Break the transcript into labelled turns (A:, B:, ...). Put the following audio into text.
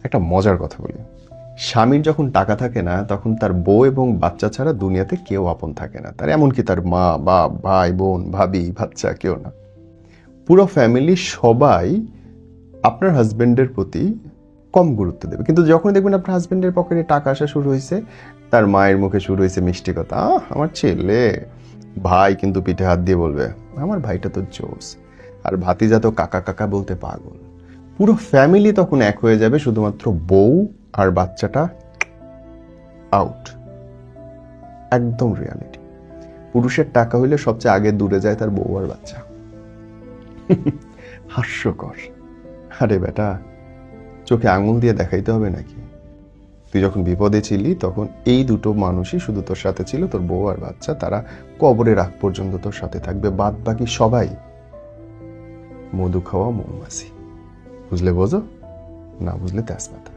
A: একটা মজার কথা বলি, স্বামীর যখন টাকা থাকে না তখন তার বউ এবং বাচ্চা ছাড়া দুনিয়াতে কেউ আপন থাকে না তার, এমনকি তার মা, বাপ, ভাই, বোন, ভাবি, বাচ্চা কেউ না। পুরো ফ্যামিলি সবাই আপনার হাজবেন্ডের প্রতি কম গুরুত্ব দেবে, কিন্তু যখন দেখবেন আপনার হাজবেন্ডের পকেটে টাকা আসা শুরু হয়েছে, তার মায়ের মুখে শুরু হয়েছে মিষ্টি কথা, আমার ছেলে, ভাই কিন্তু পিঠে হাত দিয়ে বলবে আমার ভাইটা তো জোস, আর ভাতিজা তো কাকা কাকা বলতে পাগল। পুরো ফ্যামিলি তখন এক হয়ে যাবে, শুধুমাত্র বউ আর বাচ্চাটা আউট। একদম রিয়ালিটি। পুরুষের টাকা হইলে সবচেয়ে আগে দূরে যায় তার বউ আর বাচ্চা। হাস্যকর। আরে বেটা, চোখে আঙুল দিয়ে দেখাইতে হবে নাকি? তুই যখন বিপদে ছিলি তখন এই দুটো মানুষই শুধু তোর সাথে ছিল, তোর বউ আর বাচ্চা, তারা কবরের আগ পর্যন্ত তোর সাথে থাকবে, বাদ বাকি সবাই মধু খাওয়া মৌমাছি। বুঝলে বোঝো, না বুঝলে তেজপাতা।